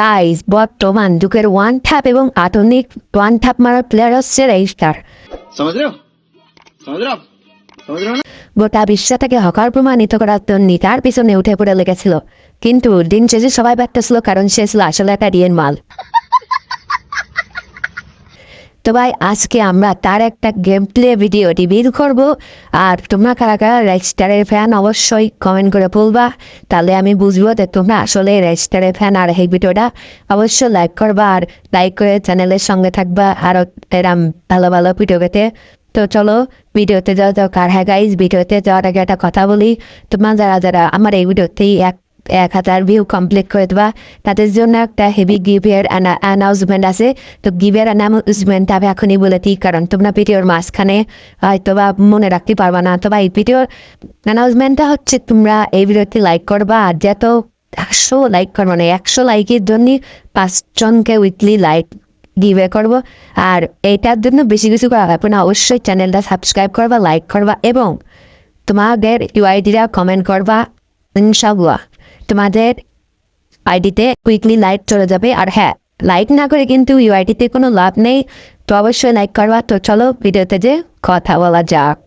Guys বর্তমান যুগের one tap এবং আধুনিক ওয়ান ট্যাপ মারার প্লেয়ার হচ্ছে রেজিস্টার। গোটা বিশ্বটাকে হকার প্রমাণিত করার জন্য তার পিছনে উঠে পড়ে লেগেছিল, কিন্তু দিন শেষে সবাই ব্যর্থ ছিল, কারণ সে ছিল আসলে একটা রিয়েল মাল। তো ভাই আজকে আমরা তার একটা গেম প্লে ভিডিও রিভিউ করবো, আর তোমরা কারা কারা রেজিস্টারের ফ্যান অবশ্যই কমেন্ট করে বলবা, তাহলে আমি বুঝবো যে তোমরা আসলে রেজিস্টারের ফ্যান। আর এই ভিডিওটা অবশ্যই লাইক করবা, আর লাইক করে চ্যানেলের সঙ্গে থাকবা আরও এরম ভালো ভালো ভিডিও পেতে। তো চলো ভিডিওতে যাওয়া যাও। কার হ্যাঁ গাইজ, ভিডিওতে যাওয়ার আগে একটা কথা বলি, তোমরা যারা যারা আমার এই ভিডিওতেই 1000 ভিউ কমপ্লিট করে দেবা, তাদের জন্য একটা হেভি গিভের অ্যানাউন্সমেন্ট আছে। তো গিভের অ্যানাউন্সমেন্ট আমি এখনই বলে দিই, কারণ তোমরা ভিডিওর মাঝখানে হয়তো বা মনে রাখতে পারবা না। তো বা এই ভিডিওর অ্যানাউন্সমেন্টটা হচ্ছে, তোমরা এই ভিডিওতে লাইক করবা, আর যত 100 লাইক করবো, মানে 100 লাইকের জন্য 5 জনকে উইকলি লাইক গিভে করবো। আর এইটার জন্য বেশি কিছু করা হবে না, অবশ্যই চ্যানেলটা সাবস্ক্রাইব করবা, লাইক করবা এবং তোমাদের ইউআইডিটা কমেন্ট করবা। ইনশাআল্লাহ তোমাদের আইডিতে কুইকলি লাইক চলে যাবে। আর হ্যাঁ, লাইক না করে কিন্তু ইউআইডিতে কোনো লাভ নেই, তো অবশ্যই লাইক করবা। তো চলো ভিডিওতে যে কথা বলা যাক।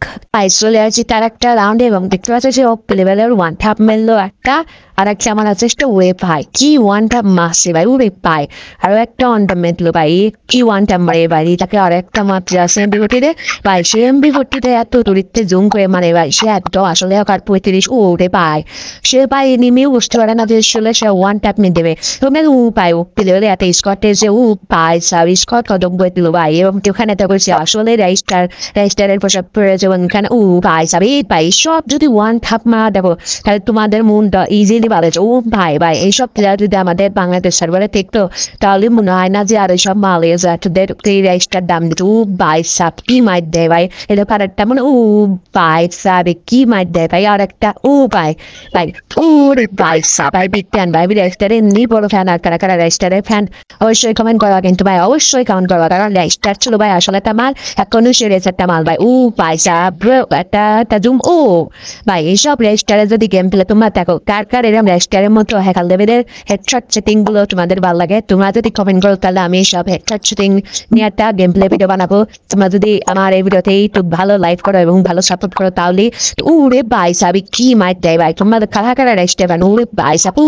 চলে আসছি তার একটা রাউন্ডে, এবং দেখতে পাচ্ছি যে ও লেভেলের ওয়ান ট্যাপ মেললো একটা, আর একটা আমার আছে ওয়ে ভাই, কি ওয়ান ট্যাপ মারছে ভাই, ওরে পাই আরো একটা ওয়ান ট্যাপ মেললো ভাই, কি ওয়ান ট্যাপ মারে ভাই, তাকে আর একটা মাত্র আছে এমবি40 ভাই। সে এমবি40 এত দূরিতে জুম করে মানে ভাই, সে এত আসলে আর 35 ওরে পায়, সে পাই এনিমিও বুঝতে পারে না যে আসলে সে ওয়ান ট্যাপ মেরে দেবে। তো মেল ও পায়, ও লেভেলে এত স্কটে যে ও পায় সাব স্কট কদম বই দিল ভাই, এবং ওখানে তো করছে আসলে রেজিস্টারের পোশাক পরে যাবেন এখানে ও ভাই সাব এই ভাই, সব যদি ওয়ান ট্যাপ মারা দেখো তাহলে তোমাদের মনটা ইজিলি ভালো। ও ভাই ভাই, এইসব প্লেয়ার যদি আমাদের বাংলাদেশ সার্ভারে থাকতো তাহলে মনে হয় না যে আর এইসব মালয়েশিয়াদের রেজিস্টার দাম দিত। ও ভাই সাব কি মাইট দেয় ভাই, এটা আরেকটা মানে ও ভাই সাবে কি মাইট দেয় ভাই, আর একটা ও ভাই ভাই ও রে ভাই সাব ভাই, বিগ ফ্যান ভাই, রেজিস্টারের এমনি বড় ফ্যান। আর কারা কারা রেজিস্টারের ফ্যান অবশ্যই কমেন্ট করবা, কিন্তু ভাই অবশ্যই কমেন্ট করবা, কারণ রেজিস্টার ছিল ভাই আসলে একটা মাল, এখনো সে রেজিস্টারটা মাল ভাই। ও ভাই সাব একটা জুম ও ভাই, এইসব রেজিস্টারে যদি গেম প্লে তোমরা দেখো, কার কার এরকম রেজিস্টারের মতো হ্যাকার লেভেলের হেডশট সেটিং গুলো তোমাদের ভালো লাগে, তোমরা যদি কমেন্ট করো তাহলে আমি সব হেডশট সেটিং নিয়ে একটা গেম প্লে ভিডিও বানাবো। তোমরা যদি আমার এই ভিডিওতে একটু ভালো লাইক করো এবং ভালো সাপোর্ট করো, তাহলে ওরে ভাই সাবি কি মাইট দেয় ভাই, তোমাদের কারা কারা রেজিস্টার বান ওরে ভাই সাপ ও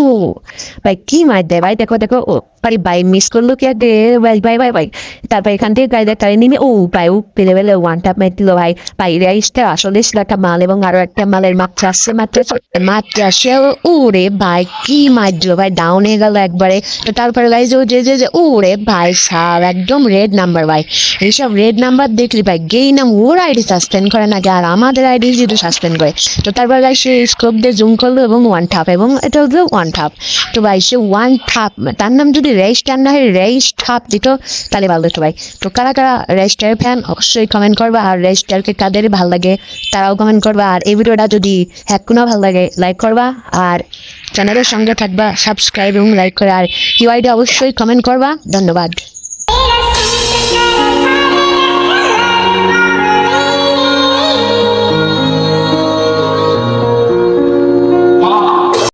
ভাই কি মাইট দেয় ভাই, দেখো দেখো ও পারি ভাই, মিস করলো কি আর ভাই ভাই ভাই ভাই। তারপর এখান থেকে গাড়ি দেখালে নিমে ও ভাই ও পেলে পেলে ওয়ান ট্যাপ মেরে দিল ভাই। ভাই রেজিস্টার আসলে ছিল একটা মাল, এবং আরো একটা মালের মাত্র আসছে মাত্র আসে ওরে ভাই কি মার দিল ভাই, ডাউন হয়ে গেল একবারে। তো তারপরে গাইজ ও যে ওরে ভাই সাব একদম রেড নাম্বার ভাই, এইসব রেড নাম্বার দেখলি ভাই গেই নাম ওর আইডি সাসপেন্ড করে নাকি, আর আমাদের আইডি যদি সাসপেন্ড করে। তো তারপর গাই সে স্কোপ দিয়ে জুম করলো এবং ওয়ান ট্যাপ, এবং এটা হলো ওয়ান ট্যাপ। তো ভাই সে ওয়ান ট্যাপ, তার নাম যদি রেজিস্টার না হয় রেজিস্টার দিত তাহলে ভালো হতো ভাই। তো কারা কারা রেজিস্টারের ফ্যান অবশ্যই কমেন্ট করবা, আর রেজিস্টারকে কাদের ভালো লাগে তারাও কমেন্ট করবা, আর এই ভিডিওটা যদি কোনো ভালো লাগে লাইক করবা, আর চ্যানেলের সঙ্গে থাকবা সাবস্ক্রাইব এবং লাইক করে, আর ইউআইডি অবশ্যই কমেন্ট করবা। ধন্যবাদ।